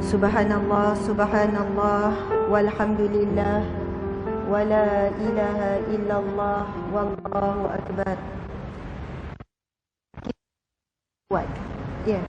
Subhanallah, subhanallah, walhamdulillah, wala ilaha illallah, wallahu akbar. What? Yeah.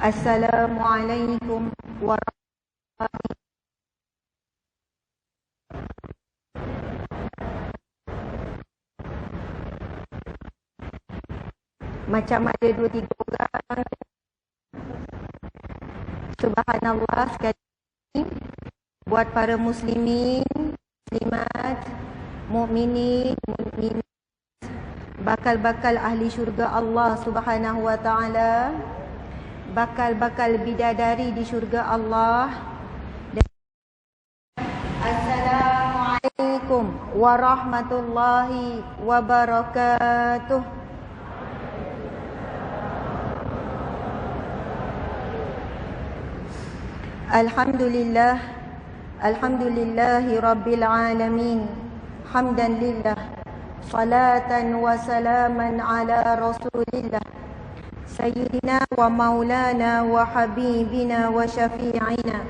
Assalamualaikum warahmatullahi. Macam ada 2-3 orang. Subhanallah sekali buat para muslimin, muslimat, mukminin, mukminat, bakal-bakal ahli syurga Allah Subhanahu wa taala, bakal-bakal bidadari di syurga Allah. Assalamualaikum warahmatullahi wabarakatuh. Alhamdulillah, alhamdulillahi rabbil alamin, hamdan lillah, salatan wa salaman ala rasulillah, sayyidina wa maulana wa habibina wa syafi'ina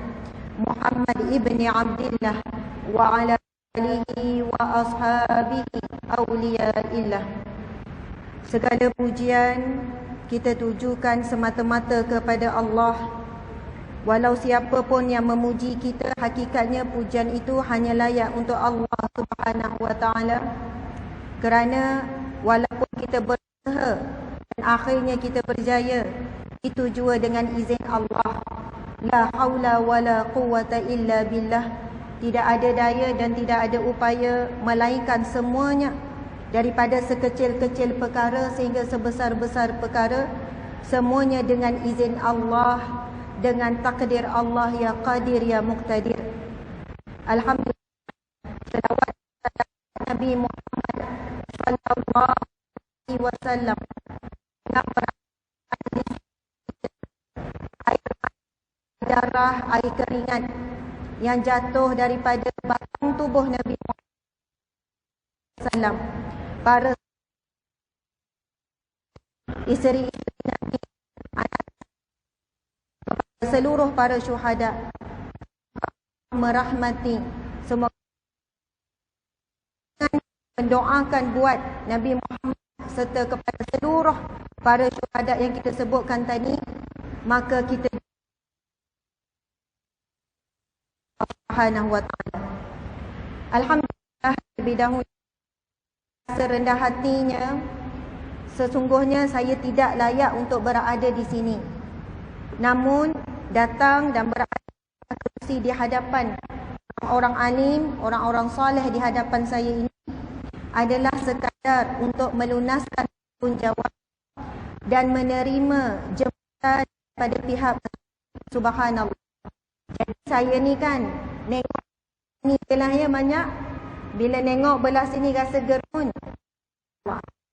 Muhammad ibni Abdillah wa ala alihi wa ashabihi awliyaillah. Segala pujian kita tujukan semata-mata kepada Allah. Walau siapa pun yang memuji kita, hakikatnya pujian itu hanya layak untuk Allah Subhanahu wa taala. Kerana walaupun kita berusaha dan akhirnya kita berjaya, itu juga dengan izin Allah. La haula wala quwwata illa billah. Tidak ada daya dan tidak ada upaya melainkan semuanya daripada sekecil-kecil perkara sehingga sebesar-besar perkara, semuanya dengan izin Allah, dengan takdir Allah ya qadir ya muqtadir. Alhamdulillah, selawat Nabi Muhammad sallallahu alaihi wasallam, air darah, air keringat yang jatuh daripada batang tubuh Nabi Muhammad sallam, para isteri-isteri Nabi, anak, seluruh para syuhada, merahmati semua, mendoakan buat Nabi Muhammad serta kepada seluruh para syuhada yang kita sebutkan tadi. Maka kita Subhanahu wa ta'ala, alhamdulillah, lebih dahulu serendah hatinya, sesungguhnya saya tidak layak untuk berada di sini. Namun datang dan berada di hadapan orang alim, orang-orang soleh di hadapan saya ini adalah sekadar untuk melunaskan tanggungjawab dan menerima jabatan pada pihak. Subhanallah. Jadi saya ni kan nengok ni belah ya banyak, bila nengok belah sini rasa gerun.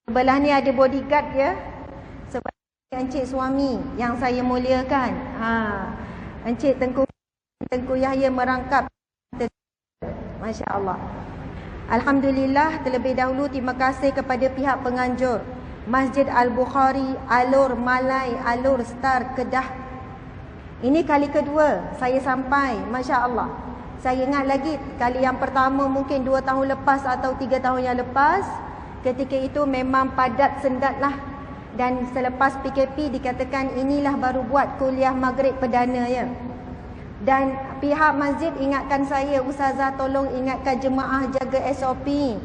Belah ni ada bodyguard ya, sebab Encik suami yang saya muliakan, Encik Tengku Yahya merangkap. Masya Allah. Alhamdulillah, terlebih dahulu terima kasih kepada pihak penganjur Masjid Al-Bukhari, Alur Malai, Alur Star, Kedah. Ini kali kedua saya sampai. Masya Allah. Saya ingat lagi kali yang pertama mungkin 2 tahun lepas atau 3 tahun yang lepas. Ketika itu memang padat sendat lah. Dan selepas PKP dikatakan inilah baru buat kuliah maghrib perdana ya. Dan pihak masjid ingatkan saya, Ustazah tolong ingatkan jemaah jaga SOP.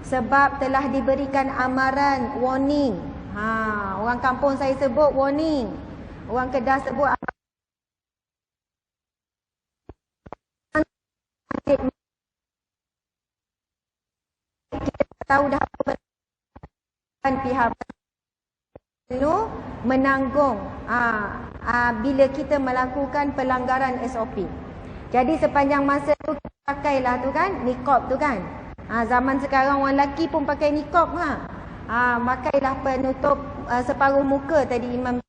Sebab telah diberikan amaran, warning. Orang kampung saya sebut warning. Orang Kedah sebut kita tahu dah pihak menanggung bila kita melakukan pelanggaran SOP. Jadi sepanjang masa tu kita pakailah tu kan, niqab tu kan. Zaman sekarang orang lelaki pun pakai niqab pakailah penutup separuh muka tadi imam.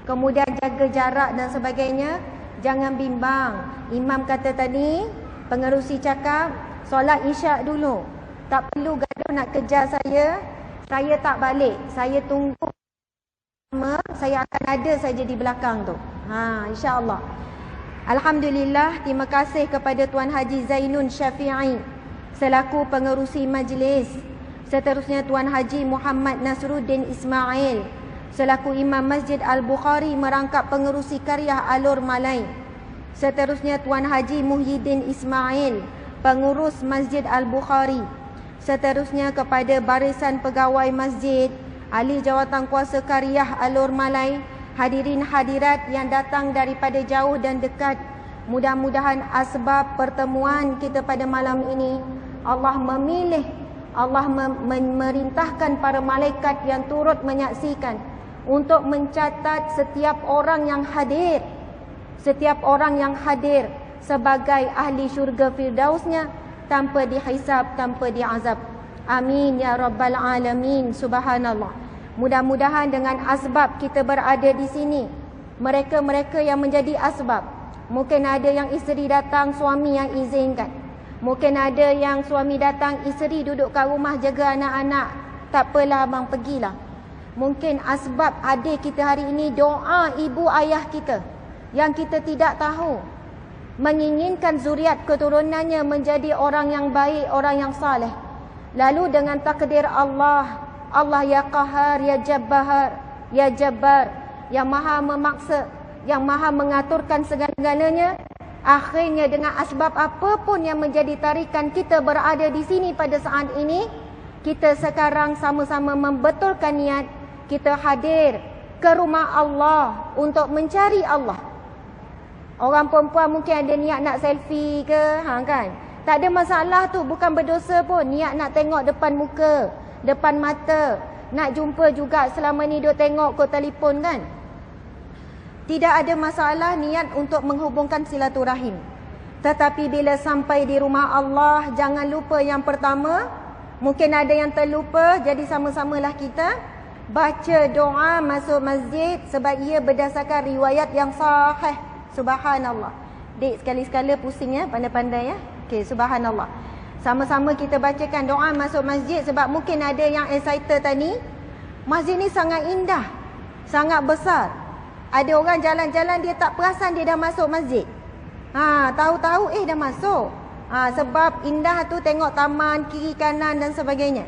Kemudian jaga jarak dan sebagainya. Jangan bimbang. Imam kata tadi, pengerusi cakap, solat isyak dulu. Tak perlu gaduh nak kejar saya. Saya tak balik. Saya tunggu. Saya akan ada saja di belakang tu. InsyaAllah. Alhamdulillah, terima kasih kepada Tuan Haji Zainun Syafi'i selaku pengerusi majlis. Seterusnya Tuan Haji Muhammad Nasruddin Ismail selaku Imam Masjid Al-Bukhari merangkap pengerusi Karyah Alor Malai. Seterusnya Tuan Haji Muhyiddin Ismail, pengurus Masjid Al-Bukhari. Seterusnya kepada barisan pegawai masjid, ahli jawatankuasa Karyah Alor Malai, hadirin hadirat yang datang daripada jauh dan dekat. Mudah-mudahan asbab pertemuan kita pada malam ini, Allah memilih, Allah memerintahkan para malaikat yang turut menyaksikan untuk mencatat setiap orang yang hadir, setiap orang yang hadir sebagai ahli syurga firdausnya tanpa dihisab, tanpa diazab. Amin ya rabbal alamin. Subhanallah. Mudah-mudahan dengan asbab kita berada di sini, mereka-mereka yang menjadi asbab, mungkin ada yang isteri datang, suami yang izinkan. Mungkin ada yang suami datang, isteri duduk kat rumah jaga anak-anak. Tak apalah abang, pergilah. Mungkin asbab adik kita hari ini doa ibu ayah kita yang kita tidak tahu, menginginkan zuriat keturunannya menjadi orang yang baik, orang yang saleh. Lalu dengan takdir Allah, Allah ya Qahar, ya Jabbar, ya Jabbar, yang maha memaksa, yang maha mengaturkan segala-galanya. Akhirnya dengan asbab apapun yang menjadi tarikan kita berada di sini pada saat ini, kita sekarang sama-sama membetulkan niat. Kita hadir ke rumah Allah untuk mencari Allah. Orang perempuan mungkin ada niat nak selfie ke, kan? Tak ada masalah tu, bukan berdosa pun. Niat nak tengok depan muka, depan mata, nak jumpa juga selama ni duk tengok ke telefon kan. Tidak ada masalah niat untuk menghubungkan silaturahim. Tetapi bila sampai di rumah Allah, jangan lupa yang pertama, mungkin ada yang terlupa, jadi sama-samalah kita baca doa masuk masjid sebab ia berdasarkan riwayat yang sahih. Subhanallah. Dek sekali-sekala pusing ya, pandai-pandai ya. Okey, subhanallah. Sama-sama kita bacakan doa masuk masjid sebab mungkin ada yang excited tadi. Masjid ni sangat indah, sangat besar. Ada orang jalan-jalan dia tak perasan dia dah masuk masjid. Tahu-tahu dah masuk. Sebab indah tu tengok taman kiri kanan dan sebagainya.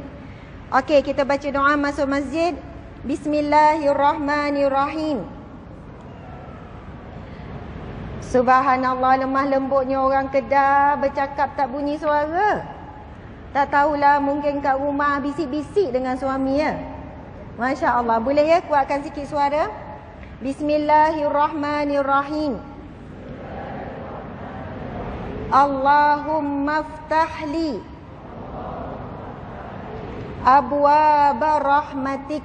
Okey, kita baca doa masuk masjid. Bismillahirrahmanirrahim. Subhanallah, lemah lembutnya orang Kedah, bercakap tak bunyi suara. Tak tahulah, mungkin kat rumah bisik-bisik dengan suami ya. Masya Allah. Boleh ya kuatkan sikit suara? Bismillahirrahmanirrahim. Allahumma ftahli abwaba rahmatik.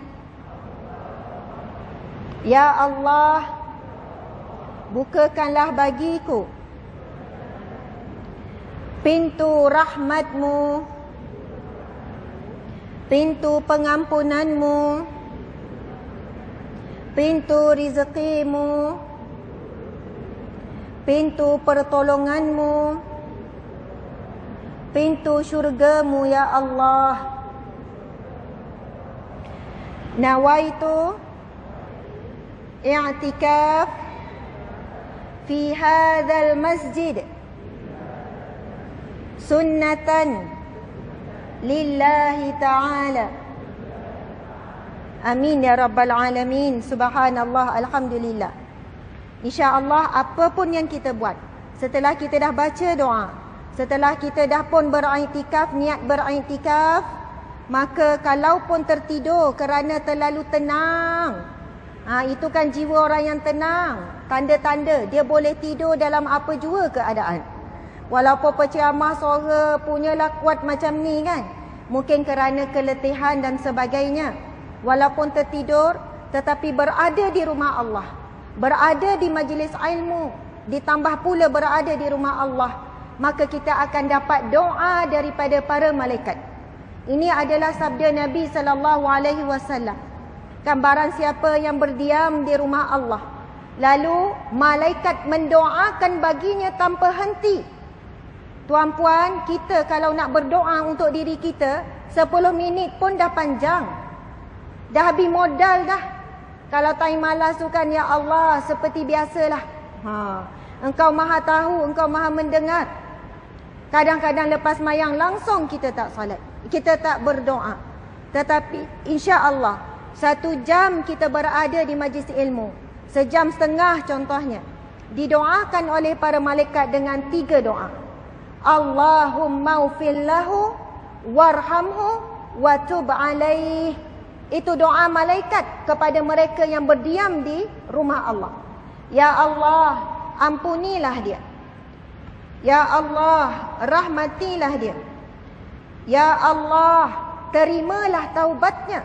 Ya Allah, bukakanlah bagiku pintu rahmatmu, pintu pengampunanmu, pintu rezekimu, pintu pertolonganmu, pintu syurgamu ya Allah. Nawaitu i'tikaf fi hadzal masjid sunnatan lillahi ta'ala. Amin ya rabbal alamin. Subhanallah, alhamdulillah. InsyaAllah apapun yang kita buat, setelah kita dah baca doa, setelah kita dah pun beriktikaf, niat beriktikaf, maka kalaupun tertidur kerana terlalu tenang, itu kan jiwa orang yang tenang. Tanda-tanda dia boleh tidur dalam apa jua keadaan. Walaupun penceramah suara punyalah kuat macam ni kan, mungkin kerana keletihan dan sebagainya. Walaupun tertidur, tetapi berada di rumah Allah, berada di majlis ilmu, ditambah pula berada di rumah Allah, maka kita akan dapat doa daripada para malaikat. Ini adalah sabda Nabi SAW. Kan barang siapa yang berdiam di rumah Allah, lalu malaikat mendoakan baginya tanpa henti. Tuan-puan, kita kalau nak berdoa untuk diri kita, 10 minit pun dah panjang. Dah habis modal dah. Kalau time malas tu kan, ya Allah, seperti biasalah. Engkau maha tahu, engkau maha mendengar. Kadang-kadang lepas mayang langsung kita tak salat, kita tak berdoa. Tetapi insya-Allah 1 jam kita berada di majlis ilmu, 1.5 jam contohnya, didoakan oleh para malaikat dengan 3 doa. Allahumma ufil lahu warhamhu wa tub alaih. Itu doa malaikat kepada mereka yang berdiam di rumah Allah. Ya Allah, ampunilah dia. Ya Allah, rahmatilah dia. Ya Allah, terimalah taubatnya.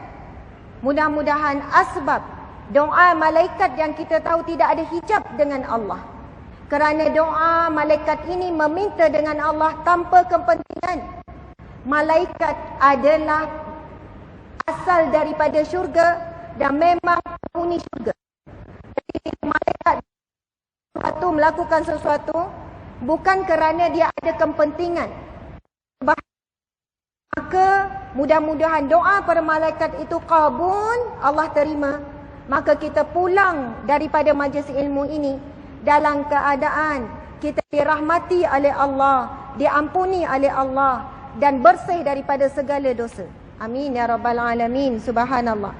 Mudah-mudahan asbab doa malaikat yang kita tahu tidak ada hijab dengan Allah. Kerana doa malaikat ini meminta dengan Allah tanpa kepentingan. Malaikat adalah asal daripada syurga dan memang penghuni syurga. Jadi malaikat melakukan sesuatu bukan kerana dia ada kepentingan. Maka mudah-mudahan doa para malaikat itu kabul, Allah terima. Maka kita pulang daripada majlis ilmu ini dalam keadaan kita dirahmati oleh Allah, diampuni oleh Allah dan bersih daripada segala dosa. Amin ya rabbal alamin. Subhanallah.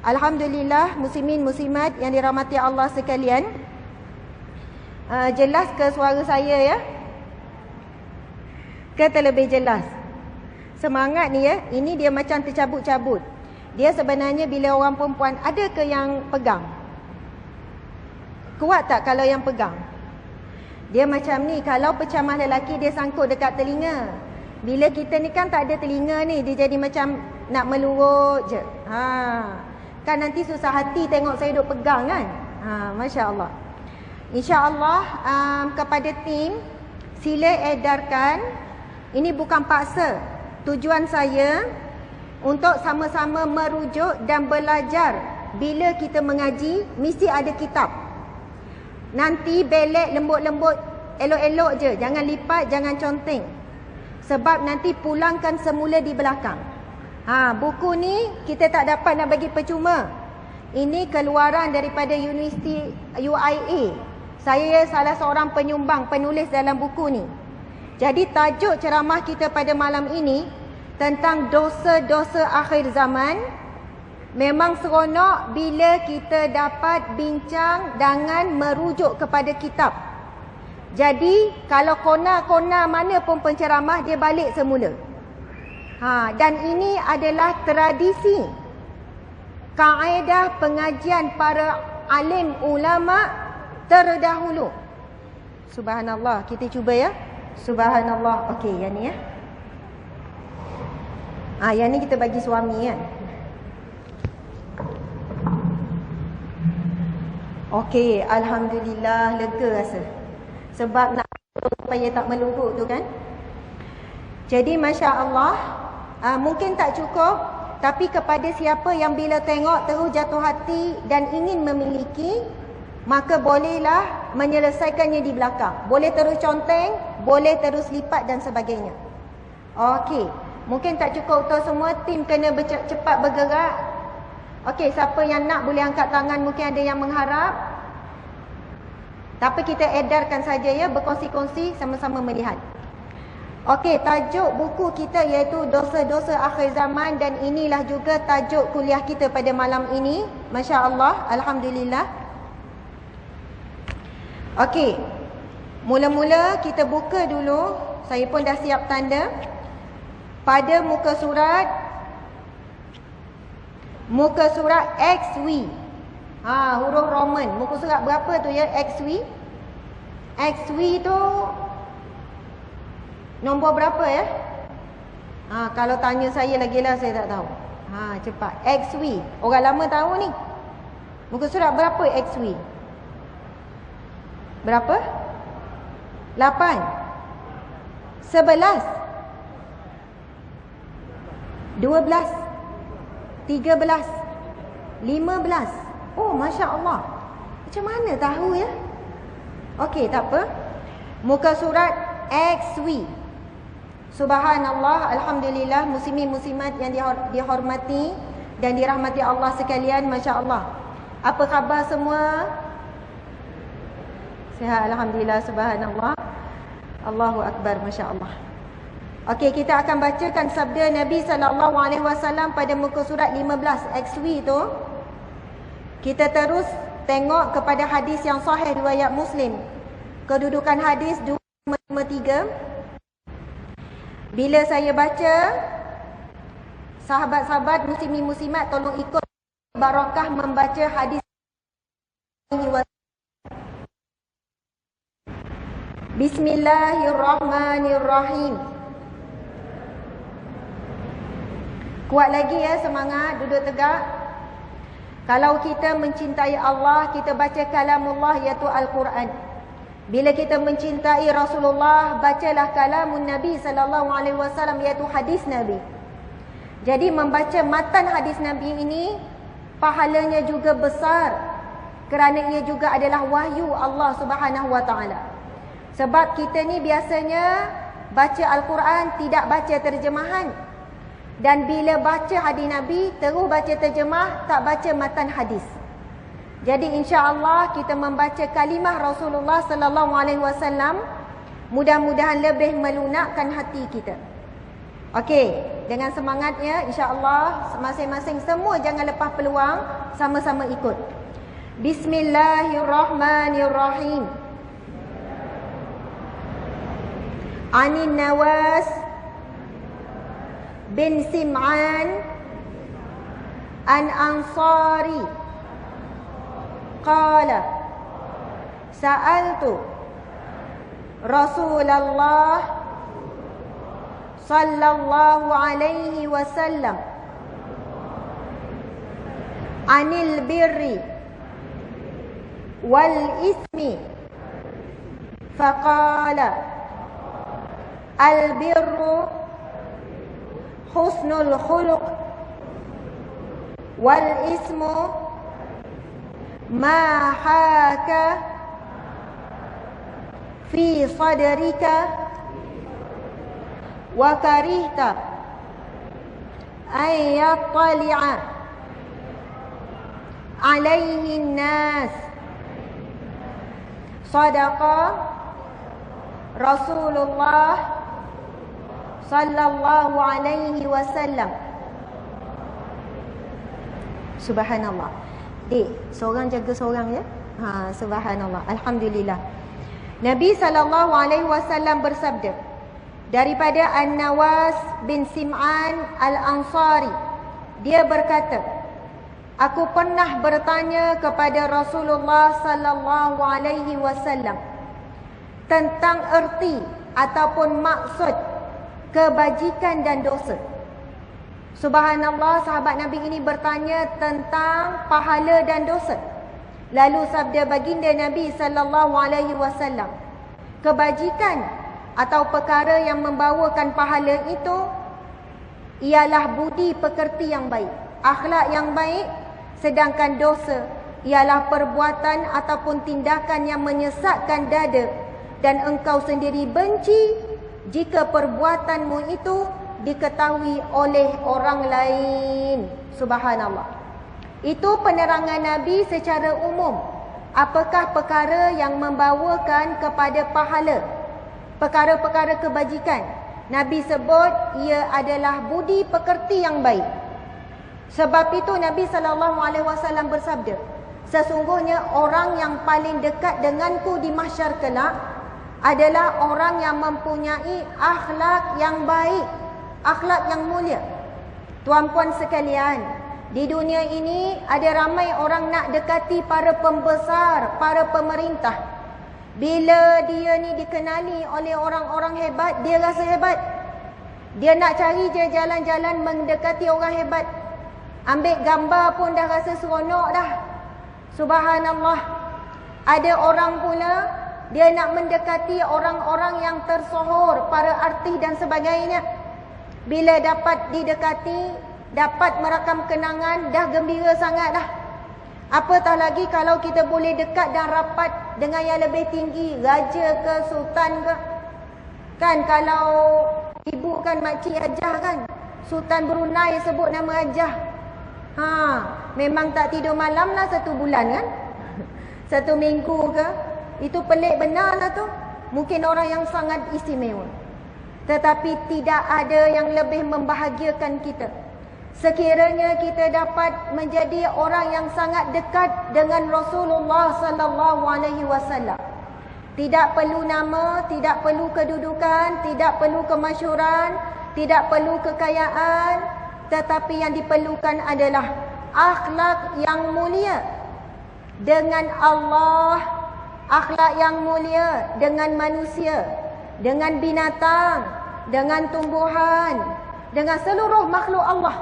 Alhamdulillah, muslimin muslimat yang dirahmati Allah sekalian. Jelas ke suara saya ya? Ke terlebih jelas? Semangat ni ya, ini dia macam tercabut-cabut. Dia sebenarnya bila orang perempuan, ada ke yang pegang? Kuat tak kalau yang pegang? Dia macam ni, kalau pecamah lelaki dia sangkut dekat telinga. Bila kita ni kan tak ada telinga ni, dia jadi macam nak melurut je. Kan nanti susah hati tengok saya duk pegang kan? Masya Allah. InsyaAllah kepada tim, sila edarkan. Ini bukan paksa. Tujuan saya untuk sama-sama merujuk dan belajar. Bila kita mengaji, mesti ada kitab. Nanti belek lembut-lembut, elok-elok je. Jangan lipat, jangan conteng. Sebab nanti pulangkan semula di belakang. Buku ni kita tak dapat nak bagi percuma. Ini keluaran daripada Universiti UIA. Saya salah seorang penyumbang, penulis dalam buku ni. Jadi tajuk ceramah kita pada malam ini tentang dosa-dosa akhir zaman. Memang seronok bila kita dapat bincang dengan merujuk kepada kitab. Jadi kalau kona-kona mana pun penceramah, dia balik semula. Dan ini adalah tradisi, kaedah pengajian para alim ulama terdahulu. Subhanallah, kita cuba ya. Subhanallah. Okey, yang ni ya. Yang ni kita bagi suami kan. Okey, alhamdulillah, lega rasa. Sebab nak supaya tak melurut tu kan. Jadi masya-Allah, mungkin tak cukup, tapi kepada siapa yang bila tengok terus jatuh hati dan ingin memiliki, maka bolehlah menyelesaikannya di belakang. Boleh terus conteng, boleh terus lipat dan sebagainya. Okey, mungkin tak cukup untuk semua, tim kena cepat bergerak. Okey, siapa yang nak boleh angkat tangan, mungkin ada yang mengharap. Tapi kita edarkan saja ya, berkongsi-kongsi sama-sama melihat. Okey, tajuk buku kita iaitu dosa-dosa akhir zaman dan inilah juga tajuk kuliah kita pada malam ini. Masya-Allah, alhamdulillah. Okey. Mula-mula kita buka dulu. Saya pun dah siap tanda. Pada muka surat XW. Huruf Roman. Muka surat berapa tu ya, XW? XW tu nombor berapa ya? Kalau tanya saya lagi lah, saya tak tahu. Cepat. XW. Orang lama tahu ni. Muka surat berapa XW? Berapa? 8. 11. 12. 13. 15. Oh, Masya Allah. Macam mana tahu ya? Okey, tak apa. Muka surat XW. Subhanallah, alhamdulillah, muslimin muslimat yang dihormati dan dirahmati Allah sekalian, Masya Allah. Apa khabar semua? Sihat, alhamdulillah, subhanallah. Allahu akbar, Masya Allah. Okey, kita akan bacakan sabda Nabi SAW pada muka surat 15 XW tu. Kita terus tengok kepada hadis yang sahih riwayat Muslim. Kedudukan hadis 253. Bila saya baca, sahabat-sahabat muslimin muslimat tolong ikut barakah membaca hadis ini. Bismillahirrahmanirrahim. Kuat lagi ya, semangat, duduk tegak. Kalau kita mencintai Allah, kita baca kalamullah iaitu Al-Quran. Bila kita mencintai Rasulullah, bacalah kalamun Nabi SAW iaitu hadis Nabi. Jadi membaca matan hadis Nabi ini pahalanya juga besar, kerana ia juga adalah wahyu Allah Subhanahu Wa Taala. Sebab kita ni biasanya baca Al-Quran tidak baca terjemahan. Dan bila baca hadis Nabi, terus baca terjemah, tak baca matan hadis. Jadi insya-Allah kita membaca kalimah Rasulullah sallallahu alaihi wasallam, mudah-mudahan lebih melunakkan hati kita. Okey, dengan semangatnya insya-Allah masing-masing semua jangan lepas peluang, sama-sama ikut. Bismillahirrahmanirrahim. Anin Nawas bin Sim'an An-Ansari qala sa'altu Rasulullah sallallahu alaihi wasallam anil birri wal ismi faqala al birru husnul khuluq wal ismu ma haka fi sadrika wa karihta ay yattali'a alaihi nas. Sadaqa Rasulullah sallallahu alaihi wasallam. Subhanallah. Dek, seorang jaga seorang ya. Subhanallah. Alhamdulillah. Nabi sallallahu alaihi wasallam bersabda daripada An-Nawas bin Sim'an Al-Ansari. Dia berkata, aku pernah bertanya kepada Rasulullah sallallahu alaihi wasallam tentang erti ataupun maksud kebajikan dan dosa. Subhanallah, sahabat Nabi ini bertanya tentang pahala dan dosa. Lalu sabda baginda Nabi sallallahu alaihi wasallam, kebajikan atau perkara yang membawakan pahala itu ialah budi pekerti yang baik, akhlak yang baik, sedangkan dosa ialah perbuatan ataupun tindakan yang menyesatkan dada dan engkau sendiri benci jika perbuatanmu itu diketahui oleh orang lain. Subhanallah. Itu penerangan Nabi secara umum. Apakah perkara yang membawakan kepada pahala, perkara-perkara kebajikan. Nabi sebut ia adalah budi pekerti yang baik. Sebab itu Nabi SAW bersabda, sesungguhnya orang yang paling dekat denganku di mahsyar kelak adalah orang yang mempunyai akhlak yang baik, akhlak yang mulia. Tuan-puan sekalian, di dunia ini ada ramai orang nak dekati para pembesar, para pemerintah. Bila dia ni dikenali oleh orang-orang hebat, dia rasa hebat. Dia nak cari je jalan-jalan mendekati orang hebat. Ambil gambar pun dah rasa seronok dah. Subhanallah. Ada orang pula Dia nak mendekati orang-orang yang tersohor, para artis dan sebagainya. Bila dapat didekati, dapat merakam kenangan, dah gembira sangat dah. Apatah lagi kalau kita boleh dekat dan rapat dengan yang lebih tinggi, raja ke, sultan ke. Kan kalau ibu kan makcik Hajah kan, Sultan Brunei sebut nama Hajah. Memang tak tidur malam lah 1 bulan kan. 1 minggu ke. Itu pelik benar lah tu. Mungkin orang yang sangat istimewa. Tetapi tidak ada yang lebih membahagiakan kita. Sekiranya kita dapat menjadi orang yang sangat dekat dengan Rasulullah sallallahu alaihi wasallam. Tidak perlu nama, tidak perlu kedudukan, tidak perlu kemasyhuran, tidak perlu kekayaan, tetapi yang diperlukan adalah akhlak yang mulia dengan Allah, akhlak yang mulia dengan manusia, dengan binatang, dengan tumbuhan, dengan seluruh makhluk Allah,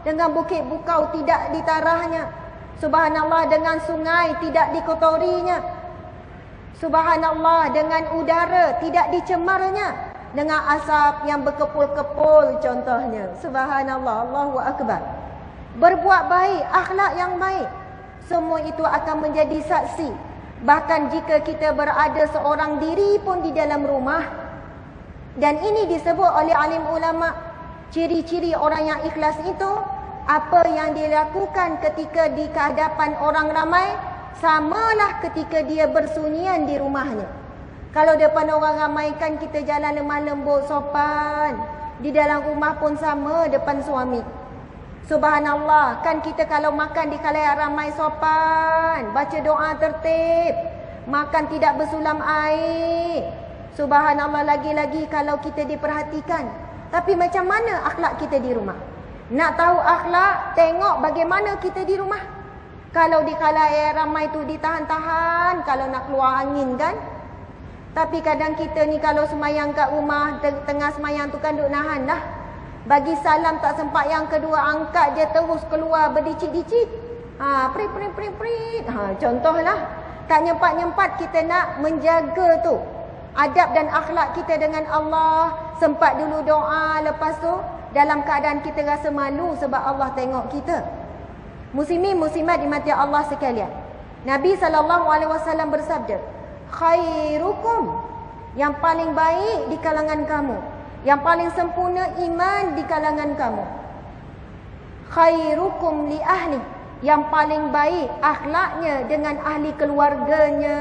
dengan bukit bukau tidak ditarahnya, subhanallah, dengan sungai tidak dikotorinya, subhanallah, dengan udara tidak dicemarnya, dengan asap yang berkepul-kepul contohnya, subhanallah, Allahu Akbar. Berbuat baik, akhlak yang baik, semua itu akan menjadi saksi. Bahkan jika kita berada seorang diri pun di dalam rumah, dan ini disebut oleh alim ulama, ciri-ciri orang yang ikhlas itu, apa yang dilakukan ketika di kehadapan orang ramai, samalah ketika dia bersunyian di rumahnya. Kalau depan orang ramai kan kita jalan lemah lembut, sopan. Di dalam rumah pun sama depan suami. Subhanallah, kan kita kalau makan di khalayak ramai sopan, baca doa tertib, makan tidak bersulam air. Subhanallah, lagi-lagi kalau kita diperhatikan. Tapi macam mana akhlak kita di rumah? Nak tahu akhlak, tengok bagaimana kita di rumah. Kalau di khalayak ramai tu ditahan-tahan, kalau nak keluar angin kan. Tapi kadang kita ni kalau semayang kat rumah, tengah semayang tu kan duk nahan dah. Bagi salam tak sempat yang kedua, angkat je terus keluar berdicit-dicit. Prit. Contohlah, tak nyempat-nyempat kita nak menjaga tu adab dan akhlak kita dengan Allah. Sempat dulu doa, lepas tu dalam keadaan kita rasa malu sebab Allah tengok kita. Muslimin muslimat dimati Allah sekalian, Nabi SAW bersabda, khairukum, yang paling baik di kalangan kamu, yang paling sempurna iman di kalangan kamu, khairukum li ahli, yang paling baik akhlaknya dengan ahli keluarganya.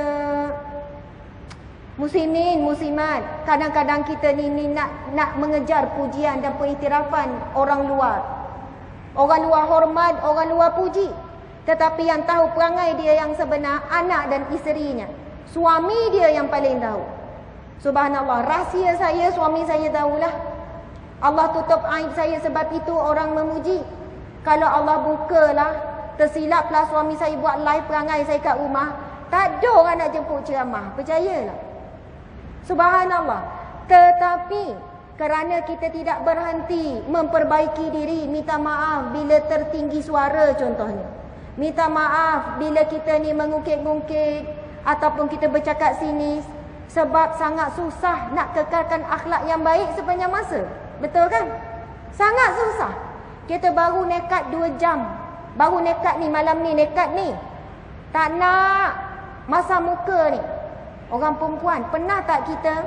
Muslimin muslimat, kadang-kadang kita ni nak mengejar pujian dan pengiktirafan orang luar. Orang luar hormat, orang luar puji. Tetapi yang tahu perangai dia yang sebenar, anak dan isterinya. Suami dia yang paling tahu. Subhanallah, rahsia saya, suami saya tahulah. Allah tutup aib saya sebab itu orang memuji. Kalau Allah bukalah, tersilaplah suami saya buat live perangai saya kat rumah, tak ada orang nak jemput ceramah, percayalah. Subhanallah. Tetapi kerana kita tidak berhenti memperbaiki diri, minta maaf bila tertinggi suara contohnya, minta maaf bila kita ni mengungkit-ungkit ataupun kita bercakap sinis, sebab sangat susah nak kekalkan akhlak yang baik sepanjang masa. Betul kan? Sangat susah. Kita baru nekat 2 jam, baru nekat ni, malam ni nekat ni, tak nak masa muka ni. Orang perempuan, pernah tak kita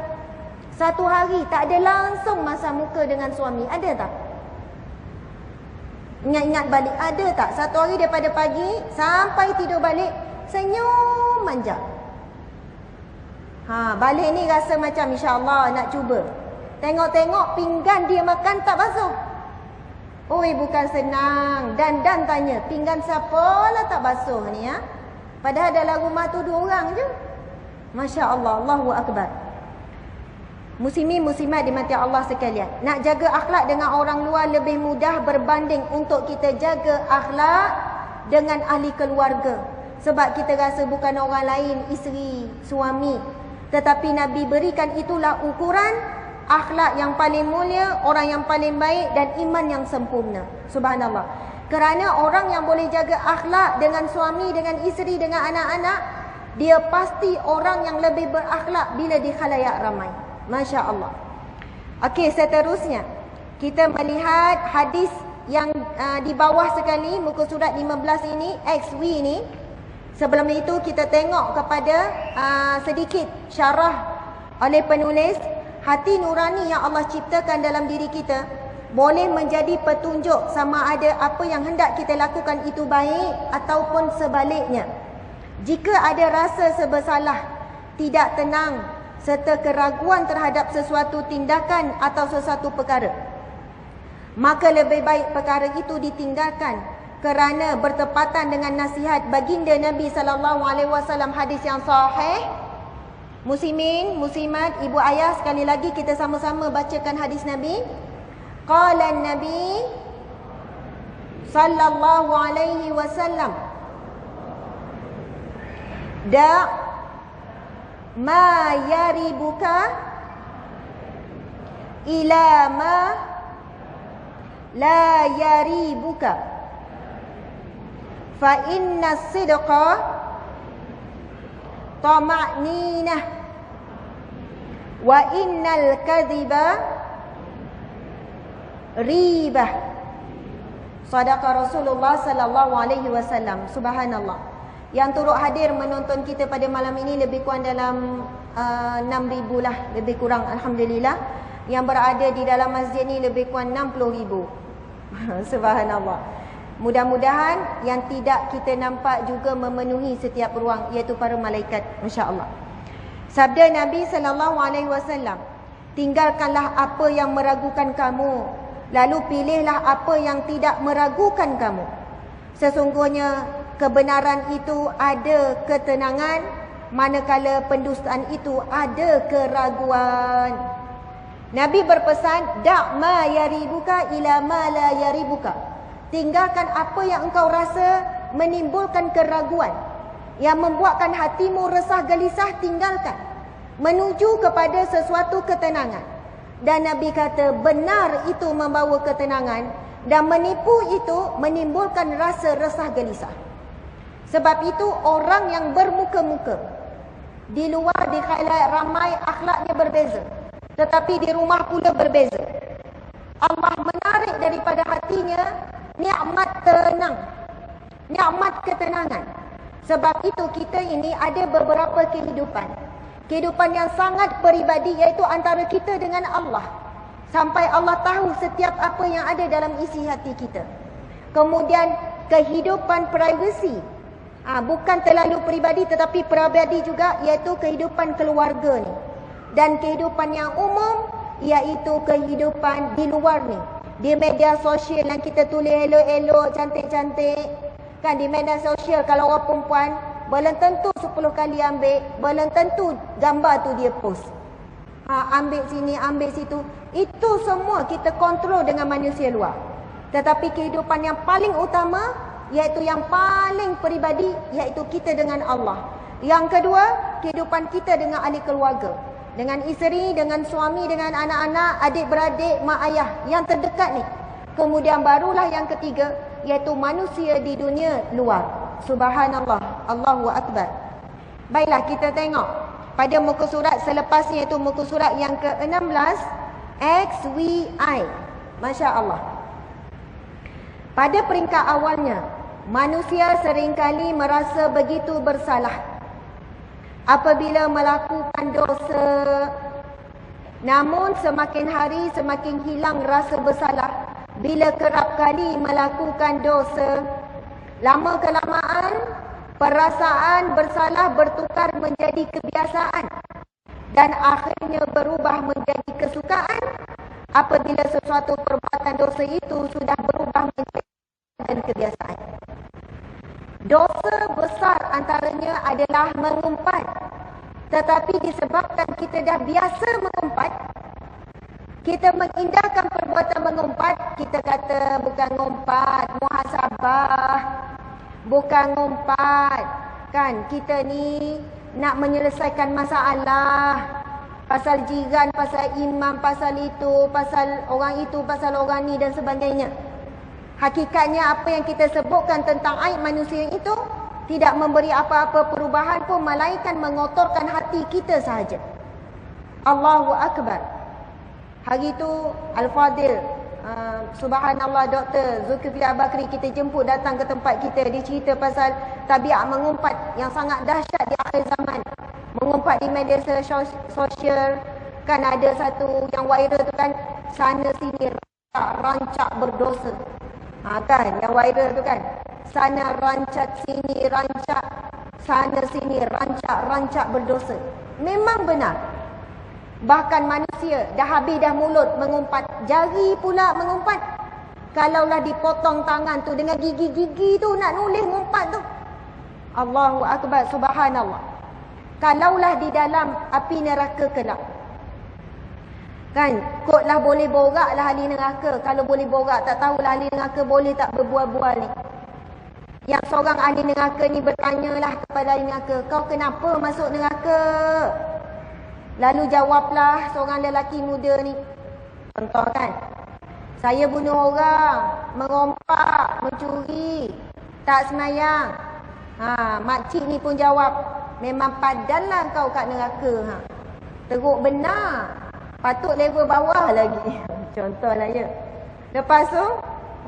satu hari tak ada langsung masa muka dengan suami? Ada tak? Ingat-ingat balik, ada tak? Satu hari daripada pagi sampai tidur balik, senyum manja. Balik ni rasa macam insya-Allah nak cuba. Tengok-tengok pinggan dia makan tak basuh. Oi, bukan senang. Dan tanya, pinggan siapa lah tak basuh ni ya? Padahal dalam rumah tu 2 orang je. Masya-Allah, Allahu Akbar. Muslimin muslimat dimati Allah sekalian, nak jaga akhlak dengan orang luar lebih mudah berbanding untuk kita jaga akhlak dengan ahli keluarga. Sebab kita rasa bukan orang lain, isteri, suami. Tetapi Nabi berikan itulah ukuran akhlak yang paling mulia, orang yang paling baik dan iman yang sempurna. Subhanallah. Kerana orang yang boleh jaga akhlak dengan suami, dengan isteri, dengan anak-anak, dia pasti orang yang lebih berakhlak bila di khalayak ramai. Masya Allah. Okey, seterusnya kita melihat hadis yang di bawah sekali, muka surat 15 ini, XV ini. Sebelum itu kita tengok kepada sedikit syarah oleh penulis. Hati nurani yang Allah ciptakan dalam diri kita boleh menjadi petunjuk sama ada apa yang hendak kita lakukan itu baik ataupun sebaliknya. Jika ada rasa sebersalah, tidak tenang serta keraguan terhadap sesuatu tindakan atau sesuatu perkara, maka lebih baik perkara itu ditinggalkan kerana bertepatan dengan nasihat baginda Nabi SAW. Hadis yang sahih. Muslimin, muslimat, ibu ayah, sekali lagi kita sama-sama bacakan hadis Nabi. Qala Nabi sallallahu alaihi wasallam, da' ma yaribuka ila ma la yaribuka, fa inna sidqa tama'ninah wa innal kadhiba ribah. Sadaqa Rasulullah sallallahu alaihi wasallam. Subhanallah. Yang turut hadir menonton kita pada malam ini lebih kurang dalam 6,000 lah, lebih kurang, alhamdulillah. Yang berada di dalam masjid ni lebih kurang 60,000. Subhanallah. Mudah-mudahan yang tidak kita nampak juga memenuhi setiap ruang, iaitu para malaikat, insya-Allah. Sabda Nabi sallallahu alaihi wasallam, tinggalkanlah apa yang meragukan kamu, lalu pilihlah apa yang tidak meragukan kamu. Sesungguhnya kebenaran itu ada ketenangan, manakala pendustaan itu ada keraguan. Nabi berpesan, da' ma yaribuka ila ma la yaribuka. Tinggalkan apa yang engkau rasa menimbulkan keraguan, yang membuatkan hatimu resah gelisah, tinggalkan, menuju kepada sesuatu ketenangan. Dan Nabi kata, benar itu membawa ketenangan, dan menipu itu menimbulkan rasa resah gelisah. Sebab itu orang yang bermuka-muka di luar, di khalayak ramai, akhlaknya berbeza, tetapi di rumah pula berbeza. Allah menarik daripada hatinya nikmat tenang, nikmat ketenangan. Sebab itu kita ini ada beberapa kehidupan yang sangat peribadi, iaitu antara kita dengan Allah. Sampai Allah tahu setiap apa yang ada dalam isi hati kita. Kemudian kehidupan privasi, bukan terlalu peribadi tetapi peribadi juga, iaitu kehidupan keluarga ni. Dan kehidupan yang umum, iaitu kehidupan di luar ni. Di media sosial yang kita tulis elok-elok, cantik-cantik. Kan di media sosial kalau orang perempuan, belum tentu 10 kali ambil, belum tentu gambar tu dia post. Ambil sini, ambil situ. Itu semua kita kontrol dengan manusia luar. Tetapi kehidupan yang paling utama, iaitu yang paling peribadi, iaitu kita dengan Allah. Yang kedua, kehidupan kita dengan ahli keluarga, dengan isteri, dengan suami, dengan anak-anak, adik-beradik, mak ayah yang terdekat ni. Kemudian barulah yang ketiga, iaitu manusia di dunia luar. Subhanallah, Allahu Akbar. Baiklah, kita tengok pada muka surat selepasnya, iaitu muka surat yang ke-16, XVI. Masya Allah. Pada peringkat awalnya, manusia seringkali merasa begitu bersalah apabila melakukan dosa. Namun semakin hari semakin hilang rasa bersalah bila kerap kali melakukan dosa. Lama kelamaan, perasaan bersalah bertukar menjadi kebiasaan dan akhirnya berubah menjadi kesukaan apabila sesuatu perbuatan dosa itu sudah berubah menjadi kebiasaan. Dosa besar antaranya adalah mengumpat. Tetapi disebabkan kita dah biasa mengumpat, kita mengindahkan perbuatan mengumpat. Kita kata bukan ngumpat, muhasabah, bukan ngumpat. Kan kita ni nak menyelesaikan masalah, pasal jiran, pasal imam, pasal itu, pasal orang ni dan sebagainya. Hakikatnya apa yang kita sebutkan tentang aib manusia itu tidak memberi apa-apa perubahan pun, melainkan mengotorkan hati kita sahaja. Allahu Akbar. Hari itu Al-Fadil, subhanallah, Dr. Zulkifli Al-Bakri kita jemput datang ke tempat kita. Dia cerita pasal tabiat mengumpat yang sangat dahsyat di akhir zaman. Mengumpat di media sosial. Kan ada satu yang viral tu kan, sana sini rancak berdosa. Kan yang viral tu kan, sana rancak sini rancak, sana sini rancak berdosa. Memang benar. Bahkan manusia dah habis dah mulut mengumpat, jari pula mengumpat. Kalaulah dipotong tangan tu dengan gigi-gigi tu nak nulis ngumpat tu. Allahu Akbar, subhanallah. Kalaulah di dalam api neraka kelak, kan, kotlah boleh borak lah ahli neraka. Kalau boleh borak, tak tahulah ahli neraka boleh tak berbual-bual ni. Yang seorang ahli neraka ni bertanyalah kepada ahli neraka, kau kenapa masuk neraka? Lalu jawablah seorang lelaki muda ni, contoh kan, saya bunuh orang, merompak, mencuri, tak semayang. Makcik ni pun jawab, memang padanlah kau kat neraka. Teruk benar, patut level bawah lagi. Contohlah ya. Lepas tu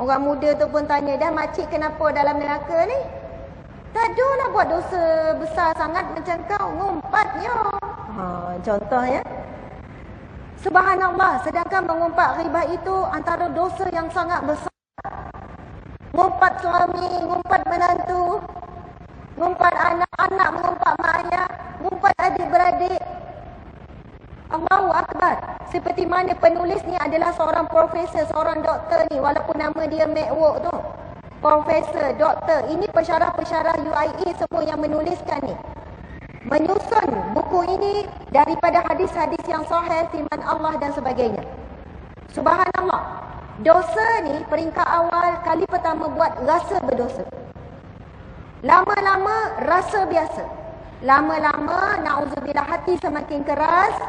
orang muda tu pun tanya, dah makcik kenapa dalam neraka ni? Tak adalah buat dosa besar sangat macam kau, ngumpatnya. Contoh ya. Subhanallah, sedangkan mengumpat ghibah itu antara dosa yang sangat besar. Ngumpat suami, ngumpat menantu, ngumpat anak-anak, ngumpat mak ayah, ngumpat adik-beradik. Allahu Akbar. Seperti mana penulis ni adalah seorang profesor, seorang doktor ni, walaupun nama dia MacWork tu. Profesor, doktor. Ini pensyarah-pensyarah UIA semua yang menuliskan ni. Menyusun buku ini daripada hadis-hadis yang sahih, firman Allah dan sebagainya. Subhanallah. Dosa ni peringkat awal, kali pertama buat rasa berdosa. Lama-lama rasa biasa. Lama-lama na'udzubillah hati semakin keras,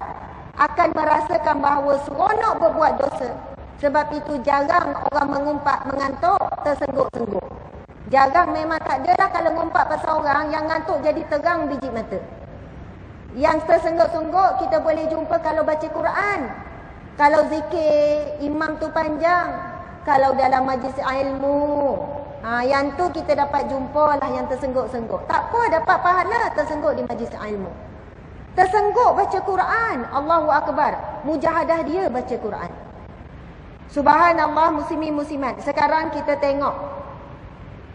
akan merasakan bahawa seronok berbuat dosa. Sebab itu jarang orang mengumpat mengantuk tersengguk-sengguk. Jarang, memang tak adalah kalau ngumpat pasal orang yang ngantuk jadi terang biji mata. Yang tersengguk-sengguk kita boleh jumpa kalau baca Quran. Kalau zikir imam tu panjang. Kalau dalam majlis ilmu, yang tu kita dapat jumpa lah yang tersengguk-sengguk. Tak apa, dapat pahala tersengguk di majlis ilmu. Tersengguk baca Quran, Allahu Akbar. Mujahadah dia baca Quran. Subhanallah, muslimin muslimat. Sekarang kita tengok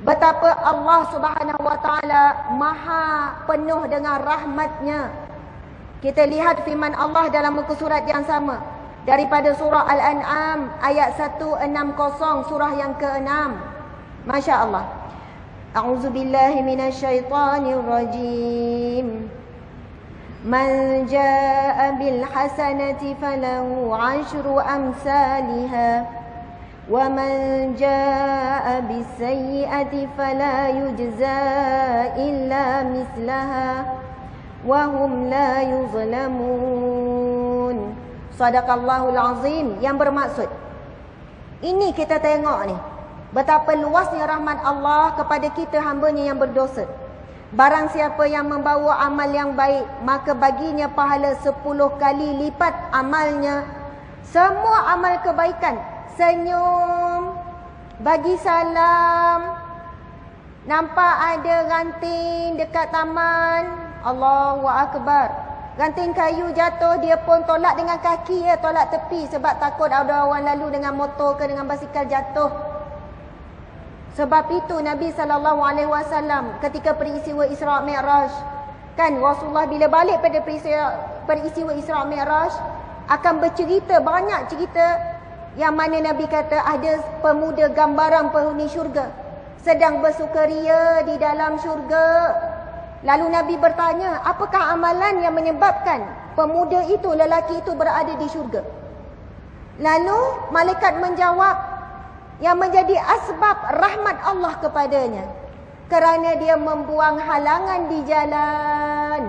betapa Allah Subhanahu wa taala maha penuh dengan rahmatnya. Kita lihat firman Allah dalam muka surat yang sama, daripada surah Al-An'am ayat 160, surah yang ke-6. Masya-Allah. A'udzubillahi minasyaitonirrajim. Man jaa'a bil hasanati falahu 'ashru amsalha wa man jaa'a bis sayyi'ati fala yujza illa mislaha wa hum la yuzlamun. Sadaqallahul azim. Yang bermaksud, ini kita tengok ni, betapa luasnya rahmat Allah kepada kita hamba-Nya yang berdosa. Barang siapa yang membawa amal yang baik, maka baginya pahala 10 kali lipat amalnya. Semua amal kebaikan, senyum, bagi salam, nampak ada ranting dekat taman, Allahu Akbar. Ranting kayu jatuh, dia pun tolak dengan kaki, tolak tepi sebab takut ada orang lalu dengan motor ke dengan basikal jatuh. Sebab itu Nabi SAW ketika peristiwa Isra' Mi'raj, kan Rasulullah bila balik pada peristiwa Isra' Mi'raj akan bercerita, banyak cerita yang mana Nabi kata ada pemuda gambaran penghuni syurga sedang bersukaria di dalam syurga. Lalu Nabi bertanya, apakah amalan yang menyebabkan pemuda itu, lelaki itu berada di syurga? Lalu malaikat menjawab, yang menjadi asbab rahmat Allah kepadanya, kerana dia membuang halangan di jalan.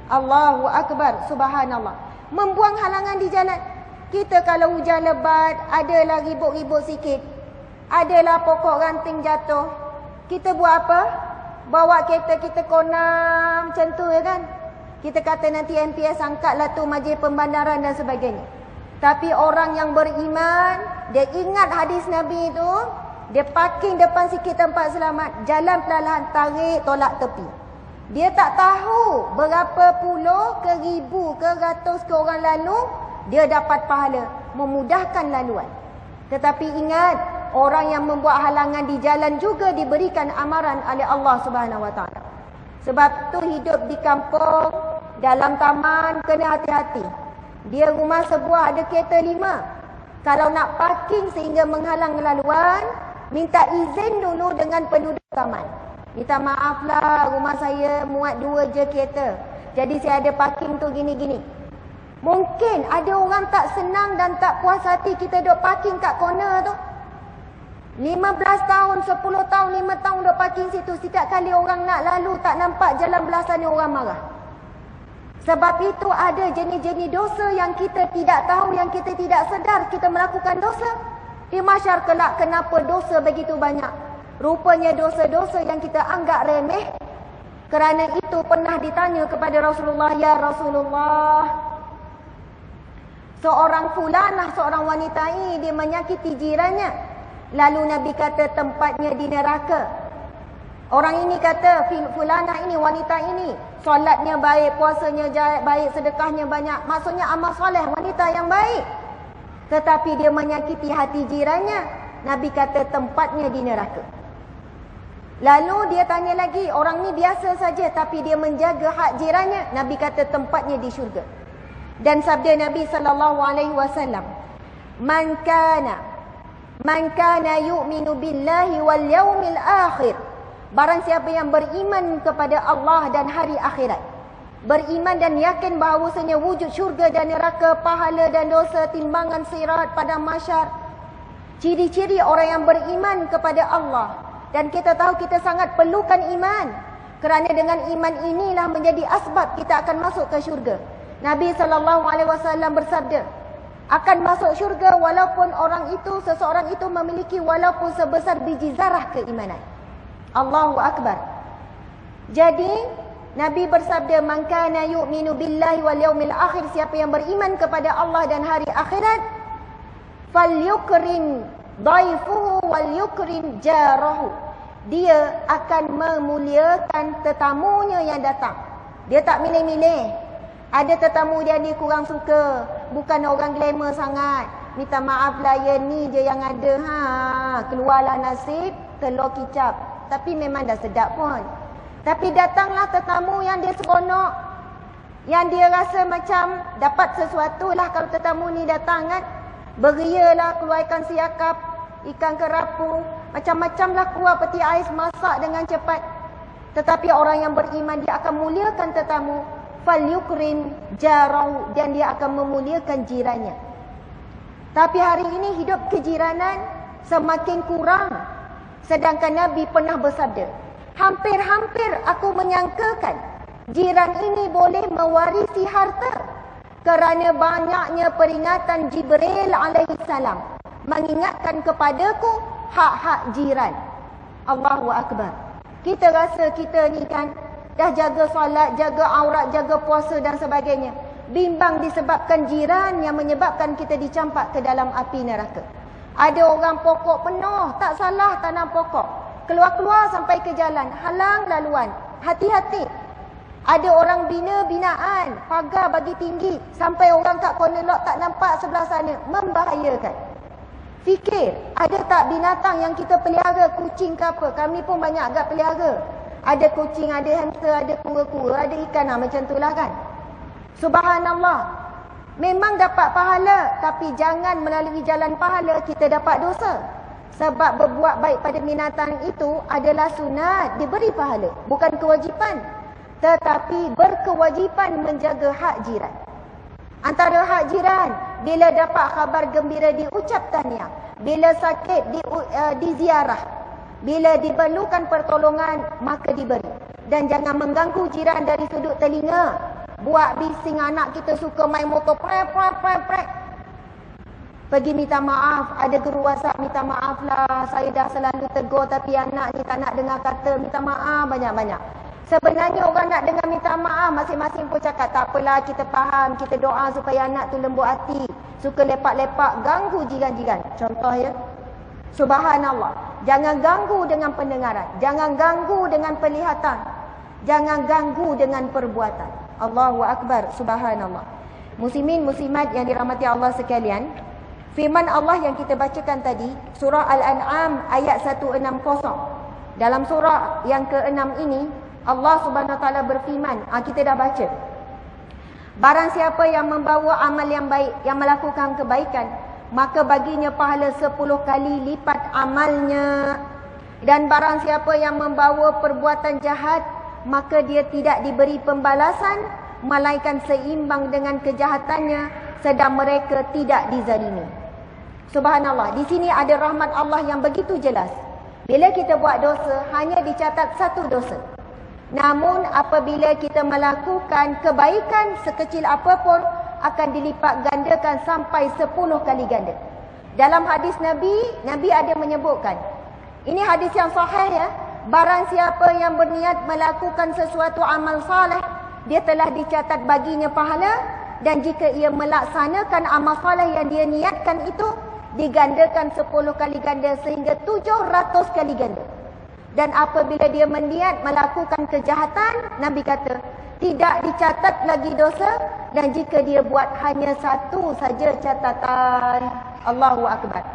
Allahu Akbar, subhanallah. Membuang halangan di jalan. Kita kalau hujan lebat, adalah ribut-ribut sikit, adalah pokok ranting jatuh, kita buat apa? bawa kereta kita konam macam tu ya kan. Kita kata nanti MPS angkatlah tu majlis pembandaran dan sebagainya. Tapi orang yang beriman, dia ingat hadis Nabi itu, dia parking depan sikit tempat selamat, jalan perlahan, tarik, tolak tepi. Dia tak tahu berapa puluh ke ribu ke ratus ke orang lalu, dia dapat pahala, memudahkan laluan. Tetapi ingat, orang yang membuat halangan di jalan juga diberikan amaran oleh Allah Subhanahu Wa Taala. Sebab tu hidup di kampung, dalam taman, kena hati-hati. Dia rumah sebuah ada kereta 5. Kalau nak parking sehingga menghalang laluan, minta izin dulu dengan penduduk taman. Minta maaflah, rumah saya muat 2 je kereta. Jadi saya ada parking tu gini-gini. Mungkin ada orang tak senang dan tak puas hati kita duk parking kat corner tu. 15 tahun, 10 tahun, 5 tahun duk parking situ. Setiap kali orang nak lalu tak nampak jalan belah sana, orang marah. Sebab itu ada jenis-jenis dosa yang kita tidak tahu, yang kita tidak sedar kita melakukan dosa. Di mahsyar kelak, kenapa dosa begitu banyak? Rupanya dosa-dosa yang kita anggap remeh. Kerana itu pernah ditanya kepada Rasulullah, "Ya Rasulullah, seorang fulanah, seorang wanita ini dia menyakiti jirannya." Lalu Nabi kata tempatnya di neraka. Orang ini kata, fulanah ini, wanita ini, solatnya baik, puasanya baik, sedekahnya banyak. Maksudnya amal soleh, wanita yang baik. Tetapi dia menyakiti hati jirannya. Nabi kata tempatnya di neraka. Lalu dia tanya lagi, orang ni biasa saja tapi dia menjaga hak jirannya. Nabi kata tempatnya di syurga. Dan sabda Nabi SAW, Man kana yu'minu billahi wal yawmil akhir. Barang siapa yang beriman kepada Allah dan hari akhirat, beriman dan yakin bahawasanya wujud syurga dan neraka, pahala dan dosa, timbangan sirat pada mahsyar. Ciri-ciri orang yang beriman kepada Allah. Dan kita tahu kita sangat perlukan iman. Kerana dengan iman inilah menjadi asbab kita akan masuk ke syurga. Nabi SAW bersabda, akan masuk syurga walaupun seseorang itu memiliki walaupun sebesar biji zarah keimanan. Allahu Akbar. Jadi Nabi bersabda, man kana yu'minu billahi wal yawmil akhir, siapa yang beriman kepada Allah dan hari akhirat, falyukrim dhaifuhu wal yukrim jarahu. Dia akan memuliakan tetamunya yang datang. Dia tak milih-milih. Ada tetamu yang dia kurang suka, bukan orang glamour sangat. Minta maaf lah, ya ni je yang ada. Keluarlah nasib telur kicap. Tapi memang dah sedap pun. Tapi datanglah tetamu yang dia seronok, yang dia rasa macam dapat sesuatu lah kalau tetamu ni datang kan. Berialah, keluarkan siakap, ikan kerapu, macam-macam lah keluar peti ais, masak dengan cepat. Tetapi orang yang beriman, dia akan muliakan tetamu. Falyukrim jarahu, dan dia akan memuliakan jirannya. Tapi hari ini hidup kejiranan semakin kurang. Sedangkan Nabi pernah bersabda, hampir-hampir aku menyangkakan jiran ini boleh mewarisi harta. Kerana banyaknya peringatan Jibril alaihissalam mengingatkan kepadaku hak-hak jiran. Allahu Akbar. Kita rasa kita ni kan dah jaga solat, jaga aurat, jaga puasa dan sebagainya. Bimbang disebabkan jiran yang menyebabkan kita dicampak ke dalam api neraka. Ada orang pokok penuh, tak salah tanam pokok. Keluar-keluar sampai ke jalan, halang laluan. Hati-hati. Ada orang bina binaan, pagar bagi tinggi, sampai orang kat corner lot tak nampak sebelah sana. Membahayakan. Fikir, ada tak binatang yang kita pelihara, kucing ke apa? Kami pun banyak agak pelihara. Ada kucing, ada hamster, ada kura-kura, ada ikan, macam itulah kan. Subhanallah. Memang dapat pahala, tapi jangan melalui jalan pahala kita dapat dosa. Sebab berbuat baik pada binatang itu adalah sunat, diberi pahala, bukan kewajipan. Tetapi berkewajipan menjaga hak jiran. Antara hak jiran, bila dapat khabar gembira diucap tahniah, bila sakit diziarah, bila diperlukan pertolongan maka diberi. Dan jangan mengganggu jiran dari sudut telinga. Buat bising, anak kita suka main motor prek. Pergi minta maaf, ada guru WhatsApp minta maaf lah, saya dah selalu tegur tapi anak ni tak nak dengar kata minta maaf banyak-banyak. Sebenarnya orang nak dengar minta maaf, masing-masing pun cakap tak apalah, kita faham, kita doa supaya anak tu lembut hati, suka lepak-lepak, ganggu jiran-jiran. Contoh ya, subhanallah, jangan ganggu dengan pendengaran, jangan ganggu dengan penglihatan, jangan ganggu dengan perbuatan. Allahu Akbar, subhanallah. Muslimin, muslimat yang dirahmati Allah sekalian, firman Allah yang kita bacakan tadi, surah Al-An'am ayat 160. Dalam surah yang ke-6 ini, Allah Subhanahu Wa Taala berfirman, kita dah baca. Barang siapa yang membawa amal yang baik, yang melakukan kebaikan, maka baginya pahala 10 kali lipat amalnya. Dan barang siapa yang membawa perbuatan jahat, maka dia tidak diberi pembalasan, melainkan seimbang dengan kejahatannya, sedang mereka tidak dizalimi. Subhanallah, di sini ada rahmat Allah yang begitu jelas. Bila kita buat dosa, hanya dicatat satu dosa. Namun apabila kita melakukan kebaikan sekecil apapun, akan dilipat gandakan sampai 10 kali ganda. Dalam hadis Nabi ada menyebutkan, ini hadis yang sahih ya, barang siapa yang berniat melakukan sesuatu amal saleh, dia telah dicatat baginya pahala, dan jika ia melaksanakan amal saleh yang dia niatkan itu, digandakan 10 kali ganda sehingga 700 kali ganda. Dan apabila dia berniat melakukan kejahatan, Nabi kata, tidak dicatat lagi dosa, dan jika dia buat hanya satu saja catatan. Allahu Akbar.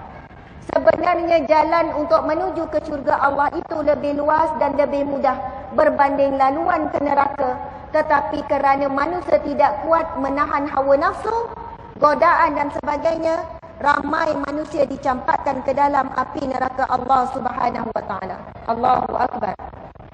Sebenarnya jalan untuk menuju ke syurga Allah itu lebih luas dan lebih mudah berbanding laluan ke neraka. Tetapi kerana manusia tidak kuat menahan hawa nafsu, godaan dan sebagainya, ramai manusia dicampakkan ke dalam api neraka Allah Subhanahu Wa Taala. Allahu Akbar.